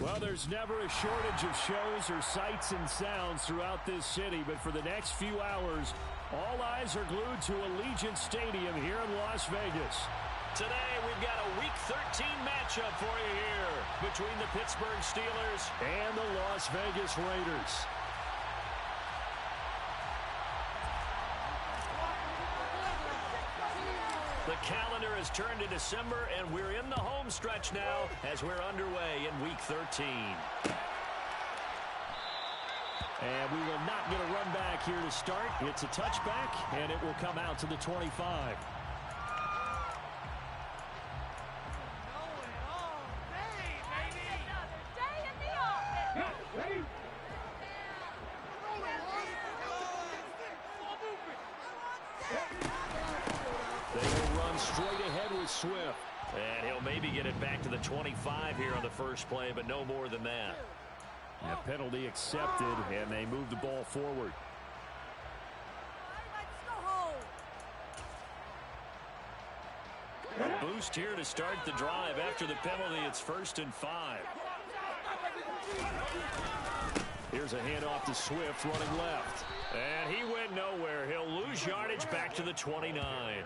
Well, there's never a shortage of shows or sights and sounds throughout this city, but for the next few hours, all eyes are glued to Allegiant Stadium here in Las Vegas. Today, we've got a Week 13 matchup for you here between the Pittsburgh Steelers and the Las Vegas Raiders. The calendar has turned to December, and we're in the home stretch now as we're underway in Week 13. And we will not get a run back here to start. It's a touchback, and it will come out to the 25. Straight ahead with Swift. And he'll maybe get it back to the 25 here on the first play, but no more than that. A penalty accepted, and they move the ball forward. A boost here to start the drive. After the penalty, it's 1st and 5. Here's a handoff to Swift running left. And he went nowhere. He'll lose yardage back to the 29.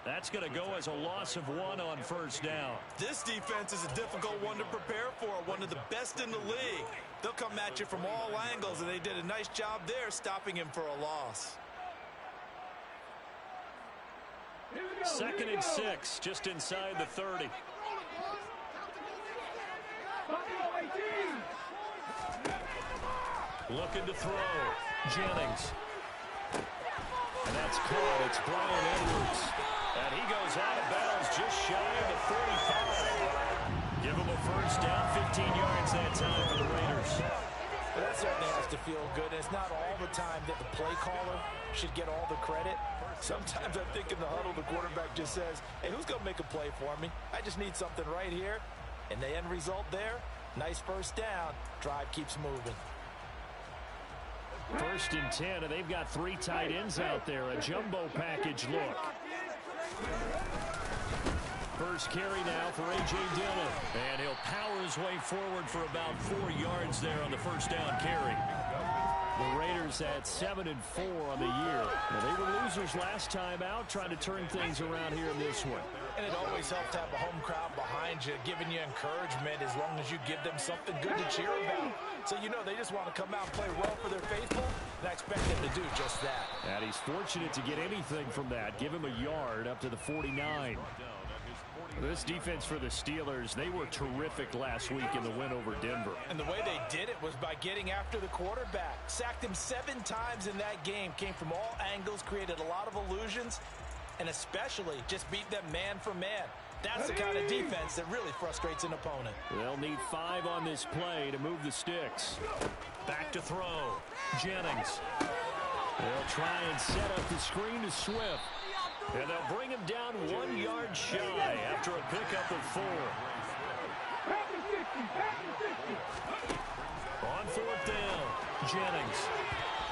That's going to go as a loss of 1 on 1st down. This defense is a difficult one to prepare for, one of the best in the league. They'll come at you from all angles, and they did a nice job there stopping him for a loss. 2nd and 6, just inside the 30. Looking to throw. Jennings. And that's caught. It's Bryan Edwards. And he goes out of bounds just shy of the 45. Give him a 1st down, 15 yards that time for the Raiders. Well, that certainly has to feel good. And it's not all the time that the play caller should get all the credit. Sometimes I think in the huddle, the quarterback just says, hey, who's going to make a play for me? I just need something right here. And the end result there, nice 1st down. Drive keeps moving. 1st and 10, and they've got 3 tight ends out there. A jumbo package look. First carry now for A.J. Dillon. And he'll power his way forward for about 4 yards there on the 1st down carry. The Raiders at 7-4 on the year. Well, they were losers last time out, trying to turn things around here in this one. And it always helps to have a home crowd behind you, giving you encouragement as long as you give them something good to cheer about. So you know they just want to come out and play well for their faithful, and I expect them to do just that. And he's fortunate to get anything from that. Give him a yard up to the 49. This defense for the Steelers, they were terrific last week in the win over Denver. And the way they did it was by getting after the quarterback. Sacked him 7 times in that game. Came from all angles, created a lot of illusions, and especially just beat them man for man. That's the kind of defense that really frustrates an opponent. They'll need 5 on this play to move the sticks. Back to throw. Jennings. They'll try and set up the screen to Swift. And they'll bring him down 1 yard shy after a pickup of 4. On 4th down, Jennings.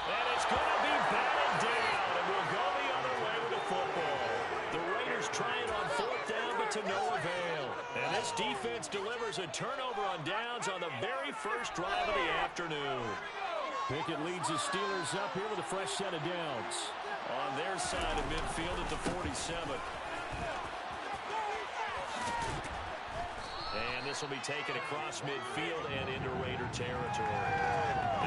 And it's going to be batted down, and we'll go the other way with the football. The Raiders try it on 4th down, but to no avail. And this defense delivers a turnover on downs on the very first drive of the afternoon. Pickett leads the Steelers up here with a fresh set of downs. On their side of midfield at the 47. And this will be taken across midfield and into Raider territory.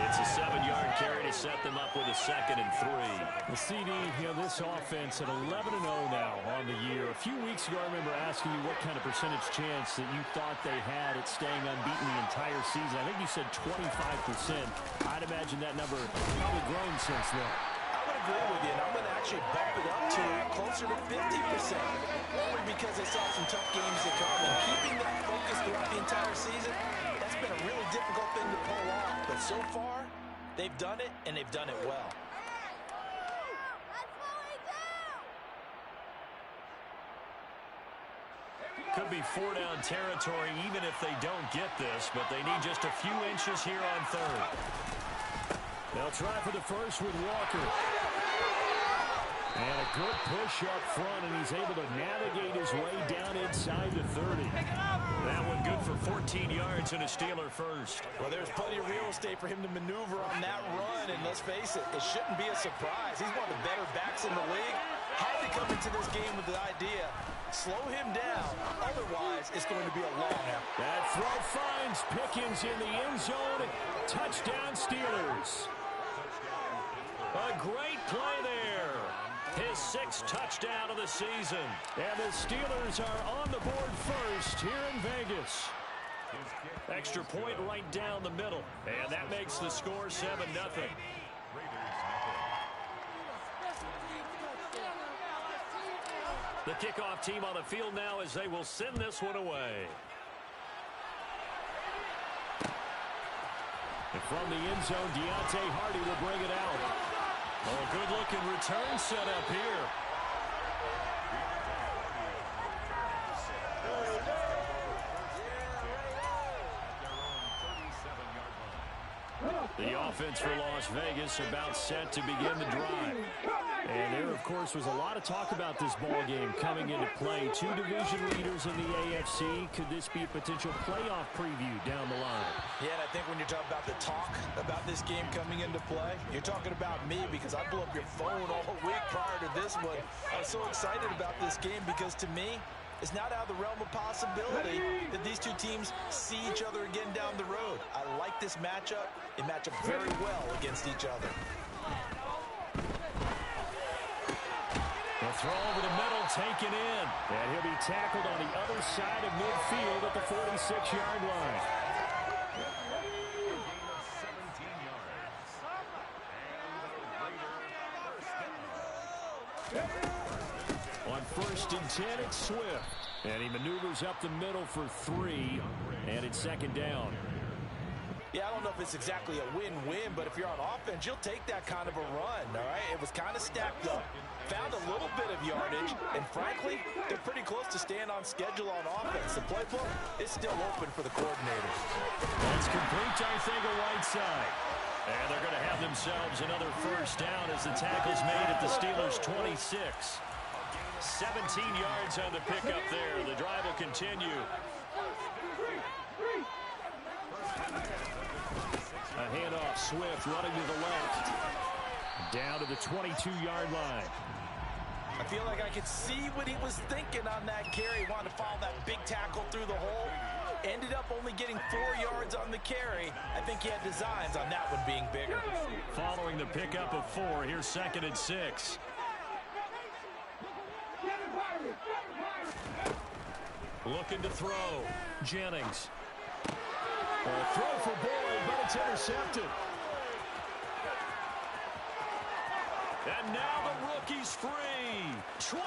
It's a 7-yard carry to set them up with a 2nd and 3. The CD, this offense at 11-0 now on the year. A few weeks ago, I remember asking you what kind of percentage chance that you thought they had at staying unbeaten the entire season. I think you said 25%. I'd imagine that number probably grown since then. I would agree with you, and I'm going to actually bump it up to closer to 50%. Only because they saw some tough games to come, and keeping that focus throughout the entire season, that's been a really difficult thing to pull off. But so far, they've done it, and they've done it well. Could be 4-down territory even if they don't get this, but they need just a few inches here on 3rd. They'll try for the first with Walker. And a good push up front, and he's able to navigate his way down inside the 30. That one good for 14 yards and a Steeler first. Well, there's plenty of real estate for him to maneuver on that run, and let's face it, it shouldn't be a surprise. He's one of the better backs in the league. Had to come into this game with the idea, slow him down, otherwise it's going to be a long one. That throw finds Pickens in the end zone. Touchdown Steelers. A great play there. His 6th touchdown of the season. And the Steelers are on the board first here in Vegas. Extra point right down the middle. And that makes the score 7-0. The kickoff team on the field now as they will send this one away. And from the end zone, Deontay Hardy will bring it out. Oh, good-looking return set up here. The offense for Las Vegas about set to begin the drive. And there, of course, was a lot of talk about this ball game coming into play. 2 division leaders in the AFC. Could this be a potential playoff preview down the line? Yeah, and I think when you're talking about the talk about this game coming into play, you're talking about me because I blew up your phone all week prior to this one. I was so excited about this game because to me, it's not out of the realm of possibility that these two teams see each other again down the road. I like this matchup. They match up very well against each other. The throw over the middle, taken in. And he'll be tackled on the other side of midfield at the 46-yard line. On 1st and 10, it's Swift. And he maneuvers up the middle for 3, and it's 2nd down. Yeah, I don't know if it's exactly a win-win, but if you're on offense, you'll take that kind of a run, all right? It was kind of stacked up, found a little bit of yardage, and frankly, they're pretty close to staying on schedule on offense. The playbook is still open for the coordinators. That's complete, I think, a right side. And they're going to have themselves another first down as the tackle's made at the Steelers' 26. 17 yards on the pickup there. The drive will continue. A handoff, Swift running to the left. Down to the 22-yard line. I feel like I could see what he was thinking on that carry. He wanted to follow that big tackle through the hole. Ended up only getting 4 yards on the carry. I think he had designs on that one being bigger. Following the pickup of 4, here's 2nd and 6. Looking to throw. Jennings. A throw for Boyd, but it's intercepted. And now the rookie's free. 20.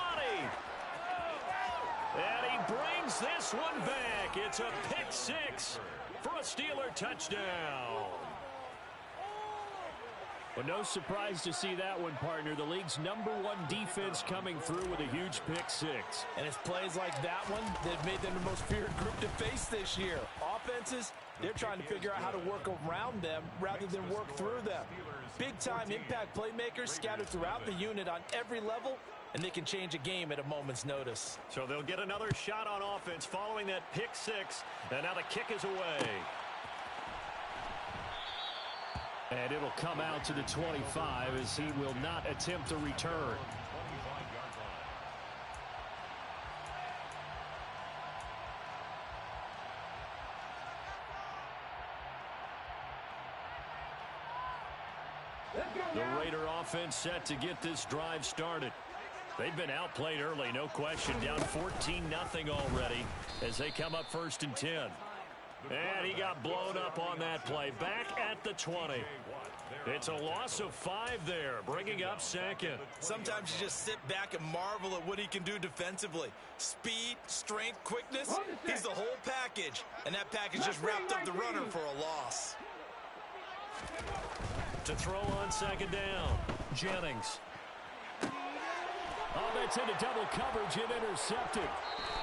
And he brings this one back. It's a pick 6 for a Steeler touchdown. Well, no surprise to see that one, partner. The league's #1 defense coming through with a huge pick 6. And it's plays like that one that have made them the most feared group to face this year. Offenses, they're trying to figure out how to work around them rather than work through them. Big-time impact playmakers scattered throughout the unit on every level, and they can change a game at a moment's notice. So they'll get another shot on offense following that pick 6, and now the kick is away. And it'll come out to the 25 as he will not attempt a return. The Raider offense set to get this drive started. They've been outplayed early, no question. Down 14-0 already as they come up 1st and 10. And he got blown up on that play. Back at the 20. It's a loss of 5 there, bringing up 2nd. Sometimes you just sit back and marvel at what he can do defensively. Speed, strength, quickness, he's the whole package. And that package just wrapped up the runner for a loss. To throw on 2nd down, Jennings. Oh, that's into double coverage and intercepted.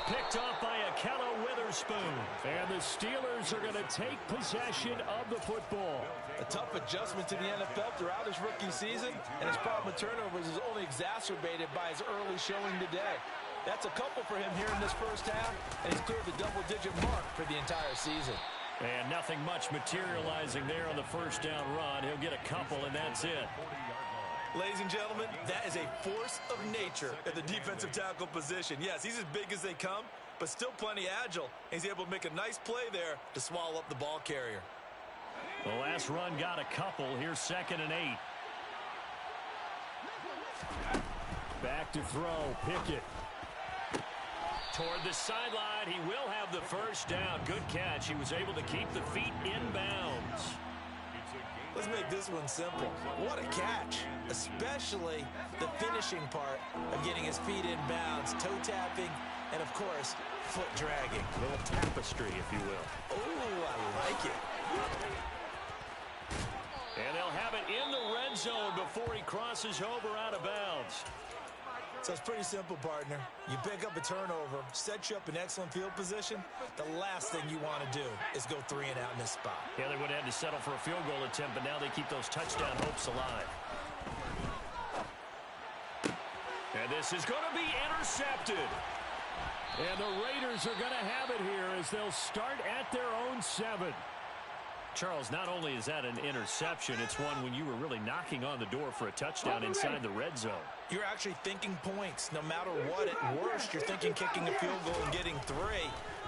Picked off by Ahkello Witherspoon. And the Steelers are going to take possession of the football. A tough adjustment to the NFL throughout his rookie season, and his problem with turnovers is only exacerbated by his early showing today. That's a couple for him here in this first half, and he's cleared the double-digit mark for the entire season. And nothing much materializing there on the first down run. He'll get a couple, and that's it. Ladies and gentlemen, that is a force of nature at the defensive tackle position. Yes, he's as big as they come, but still plenty agile. He's able to make a nice play there to swallow up the ball carrier. The last run got a couple. Here's 2nd and 8. Back to throw. Pickett. Toward the sideline, he will have the first down. Good catch. He was able to keep the feet in bounds. Let's make this one simple. What a catch, especially the finishing part of getting his feet in bounds, toe tapping, and of course, foot dragging. A little tapestry, if you will. Oh, I like it. And they'll have it in the red zone before he crosses over out of bounds. So it's pretty simple, partner. You pick up a turnover, set you up in excellent field position. The last thing you want to do is go 3 and out in this spot. Yeah, they would have had to settle for a field goal attempt, but now they keep those touchdown hopes alive. And this is going to be intercepted. And the Raiders are going to have it here as they'll start at their own 7. Charles, not only is that an interception, it's one when you were really knocking on the door for a touchdown inside the red zone. You're actually thinking points. No matter what, at worst, you're thinking kicking a field goal and getting 3.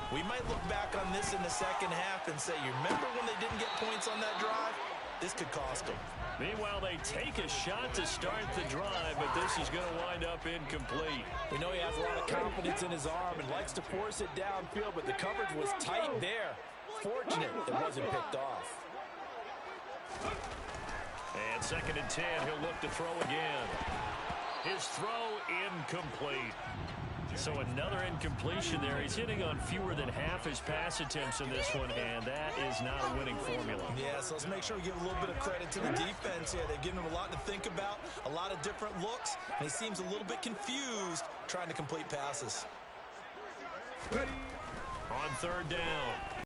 We might look back on this in the second half and say, you remember when they didn't get points on that drive? This could cost them. Meanwhile, they take a shot to start the drive, but this is going to wind up incomplete. We know he has a lot of confidence in his arm and likes to force it downfield, but the coverage was tight there. Fortunate it wasn't picked off. And 2nd and 10, he'll look to throw again. His throw incomplete. So another incompletion there. He's hitting on fewer than half his pass attempts in this one, and that is not a winning formula. Yeah, so let's make sure we give a little bit of credit to the defense here. They've given him a lot to think about, a lot of different looks, and he seems a little bit confused trying to complete passes. On 3rd down.